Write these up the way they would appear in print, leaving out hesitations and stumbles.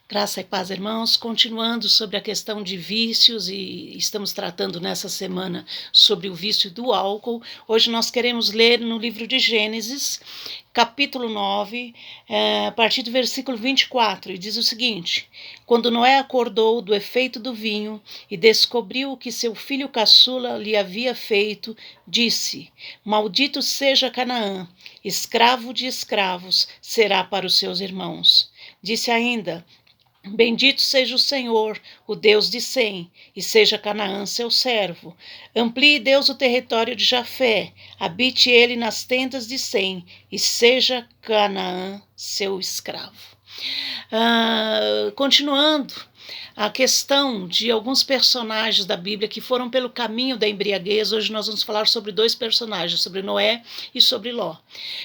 Graça e paz, irmãos. Continuando sobre a questão de vícios, e estamos tratando nessa semana sobre o vício do álcool. Hoje nós queremos ler no livro de Gênesis, capítulo 9, a partir do versículo 24, e diz o seguinte: Quando Noé acordou do efeito do vinho e descobriu o que seu filho caçula lhe havia feito, disse: Maldito seja Canaã, escravo de escravos será para os seus irmãos. Disse ainda: Bendito seja o Senhor, o Deus de Sem, e seja Canaã seu servo. Amplie Deus o território de Jafé, habite ele nas tendas de Sem, e seja Canaã seu escravo. Continuando, a questão de alguns personagens da Bíblia que foram pelo caminho da embriaguez. Hoje nós vamos falar sobre dois personagens, sobre Noé e sobre Ló.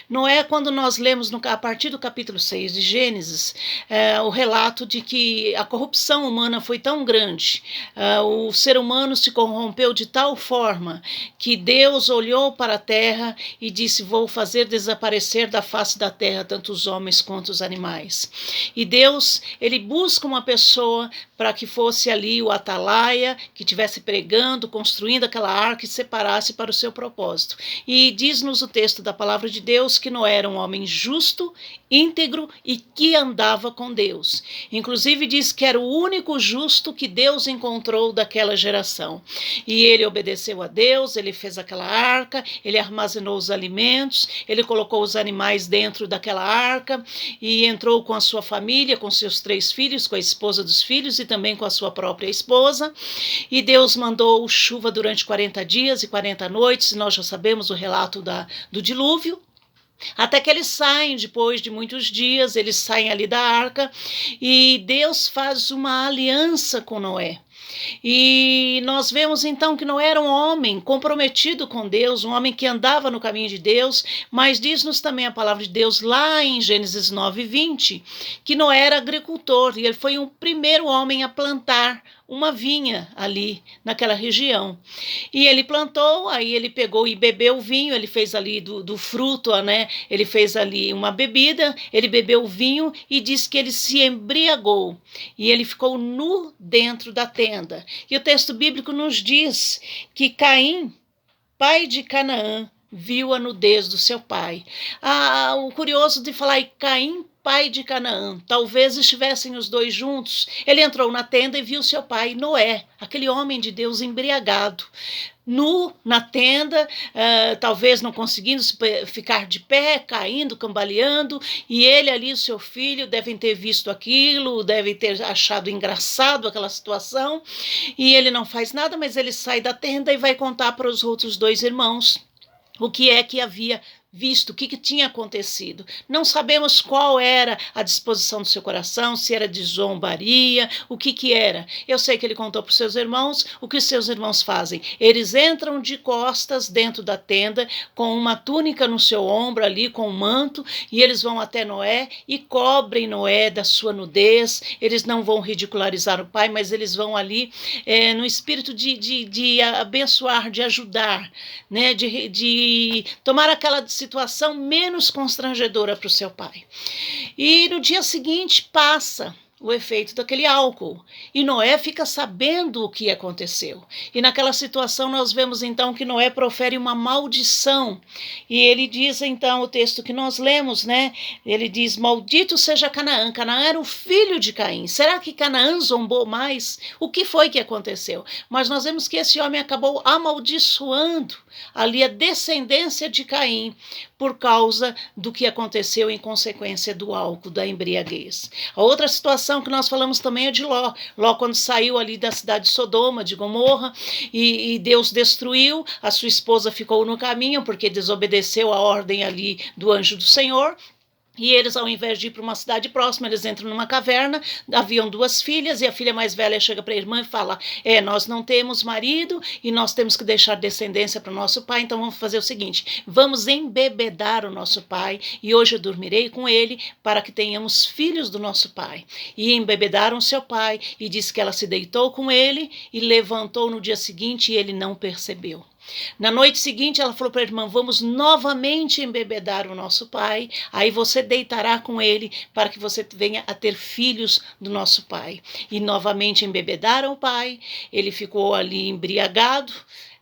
Noé, quando nós lemos a partir do capítulo 6 de Gênesis, o relato de que a corrupção humana foi tão grande, o ser humano se corrompeu de tal forma que Deus olhou para a terra e disse: vou fazer desaparecer da face da terra tanto os homens quanto os animais. E Deus, ele busca uma pessoa para que fosse ali o atalaia, que estivesse pregando, construindo aquela arca e separasse para o seu propósito. E diz-nos o texto da palavra de Deus que Noé era um homem justo, íntegro e que andava com Deus. Inclusive diz que era o único justo que Deus encontrou daquela geração. E ele obedeceu a Deus, ele fez aquela arca, ele armazenou os alimentos, ele colocou os animais dentro daquela arca e entrou com a sua família, com seus 3 filhos, com a esposa dos filhos e também com a sua própria esposa. E Deus mandou chuva durante 40 dias e 40 noites, e nós já sabemos o relato do dilúvio. Até que eles saem, depois de muitos dias, eles saem ali da arca e Deus faz uma aliança com Noé. E nós vemos então que Noé era um homem comprometido com Deus, um homem que andava no caminho de Deus, mas diz-nos também a palavra de Deus lá em Gênesis 9:20, que Noé era agricultor e ele foi o primeiro homem a plantar uma vinha ali naquela região. E ele plantou, aí ele pegou e bebeu o vinho, ele fez ali do fruto, né? Ele fez ali uma bebida, ele bebeu o vinho e diz que ele se embriagou e ele ficou nu dentro da tenda. E o texto bíblico nos diz que Caim, pai de Canaã, viu a nudez do seu pai. O curioso de falar em Caim, pai de Canaã, talvez estivessem os dois juntos. Ele entrou na tenda e viu seu pai, Noé, aquele homem de Deus embriagado, nu na tenda, talvez não conseguindo ficar de pé, caindo, cambaleando, e ele ali, o seu filho, devem ter visto aquilo, devem ter achado engraçado aquela situação, e ele não faz nada, mas ele sai da tenda e vai contar para os outros 2 irmãos o que é que havia visto, o que tinha acontecido. Não sabemos qual era a disposição do seu coração, se era de zombaria, o que era. Eu sei que ele contou para os seus irmãos. O que os seus irmãos fazem? Eles entram de costas dentro da tenda, com uma túnica no seu ombro ali, com um manto, e eles vão até Noé e cobrem Noé da sua nudez. Eles não vão ridicularizar o pai, mas eles vão ali no espírito de abençoar, de ajudar, né? de tomar aquela situação menos constrangedora para o seu pai. E no dia seguinte passa o efeito daquele álcool. E Noé fica sabendo o que aconteceu. E naquela situação nós vemos então que Noé profere uma maldição. E ele diz então, o texto que nós lemos, né? Ele diz: maldito seja Canaã. Canaã era o filho de Caim. Será que Canaã zombou mais? O que foi que aconteceu? Mas nós vemos que esse homem acabou amaldiçoando ali a descendência de Caim por causa do que aconteceu em consequência do álcool, da embriaguez. A outra situação que nós falamos também é de Ló. Ló, quando saiu ali da cidade de Sodoma, de Gomorra, e Deus destruiu, a sua esposa ficou no caminho porque desobedeceu a ordem ali do anjo do Senhor. E eles, ao invés de ir para uma cidade próxima, eles entram numa caverna. Haviam 2 filhas e a filha mais velha chega para a irmã e fala: nós não temos marido e nós temos que deixar descendência para o nosso pai, então vamos fazer o seguinte: vamos embebedar o nosso pai e hoje eu dormirei com ele para que tenhamos filhos do nosso pai. E embebedaram seu pai, e diz que ela se deitou com ele e levantou no dia seguinte e ele não percebeu. Na noite seguinte, ela falou para a irmã: vamos novamente embebedar o nosso pai, aí você deitará com ele para que você venha a ter filhos do nosso pai. E novamente embebedaram o pai, ele ficou ali embriagado,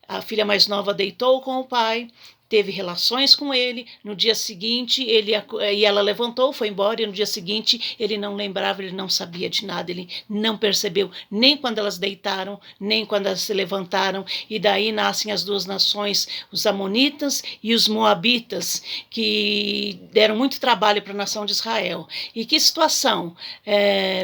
a filha mais nova deitou com o pai, teve relações com ele. No dia seguinte, e ela levantou, foi embora, e no dia seguinte ele não lembrava, ele não sabia de nada, ele não percebeu, nem quando elas deitaram, nem quando elas se levantaram. E daí nascem as duas nações, os amonitas e os moabitas, que deram muito trabalho para a nação de Israel. E que situação!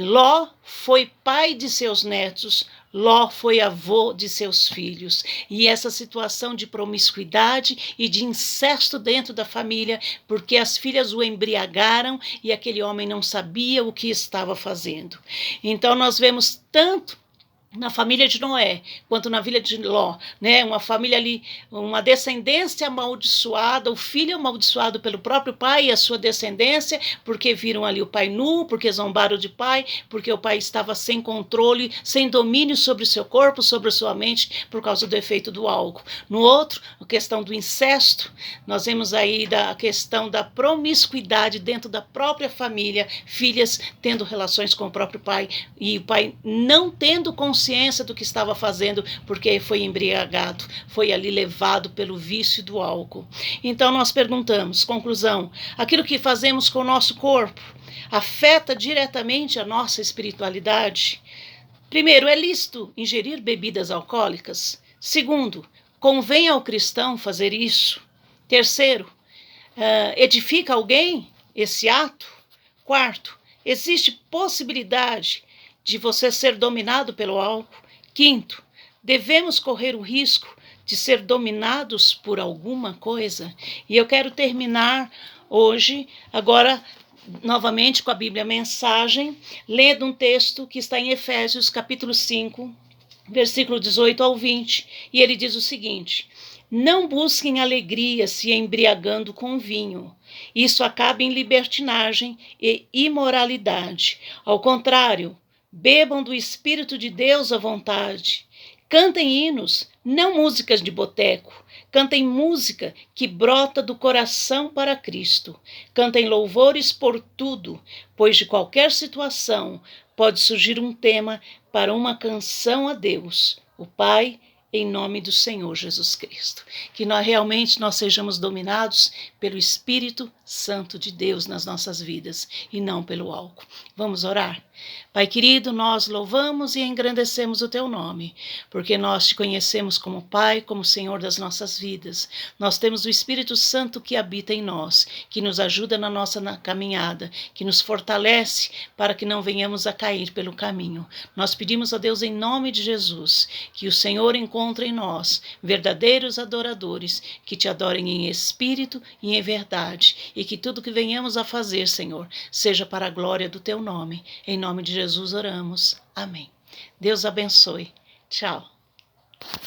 Ló foi pai de seus netos, Ló foi avô de seus filhos. E essa situação de promiscuidade e de incesto dentro da família, porque as filhas o embriagaram e aquele homem não sabia o que estava fazendo. Então nós vemos tanto na família de Noé, quanto na filha de Ló, né? Uma família ali, uma descendência amaldiçoada, o filho amaldiçoado pelo próprio pai e a sua descendência, porque viram ali o pai nu, porque zombaram de pai, porque o pai estava sem controle, sem domínio sobre o seu corpo, sobre a sua mente, por causa do efeito do álcool. No outro, a questão do incesto, nós vemos aí a questão da promiscuidade dentro da própria família, filhas tendo relações com o próprio pai e o pai não tendo consciência do que estava fazendo, porque foi embriagado, foi ali levado pelo vício do álcool. Então nós perguntamos, conclusão, aquilo que fazemos com o nosso corpo afeta diretamente a nossa espiritualidade? Primeiro, é lícito ingerir bebidas alcoólicas? Segundo, convém ao cristão fazer isso? Terceiro, edifica alguém esse ato? Quarto, existe possibilidade de você ser dominado pelo álcool? Quinto, devemos correr o risco de ser dominados por alguma coisa? E eu quero terminar hoje, agora, novamente com a Bíblia Mensagem, lendo um texto que está em Efésios, capítulo 5, versículo 18 ao 20, e ele diz o seguinte: não busquem alegria se embriagando com vinho. Isso acaba em libertinagem e imoralidade. Ao contrário, bebam do Espírito de Deus à vontade. Cantem hinos, não músicas de boteco. Cantem música que brota do coração para Cristo. Cantem louvores por tudo, pois de qualquer situação pode surgir um tema para uma canção a Deus, o Pai, em nome do Senhor Jesus Cristo. Que realmente nós sejamos dominados pelo Espírito Santo de Deus nas nossas vidas e não pelo álcool. Vamos orar? Pai querido, nós louvamos e engrandecemos o Teu nome, porque nós Te conhecemos como Pai, como Senhor das nossas vidas. Nós temos o Espírito Santo que habita em nós, que nos ajuda na nossa caminhada, que nos fortalece para que não venhamos a cair pelo caminho. Nós pedimos a Deus em nome de Jesus, que o Senhor encontre em nós verdadeiros adoradores, que Te adorem em espírito e em verdade, e que tudo que venhamos a fazer, Senhor, seja para a glória do Teu nome. Em nome de Jesus oramos. Amém. Deus abençoe. Tchau.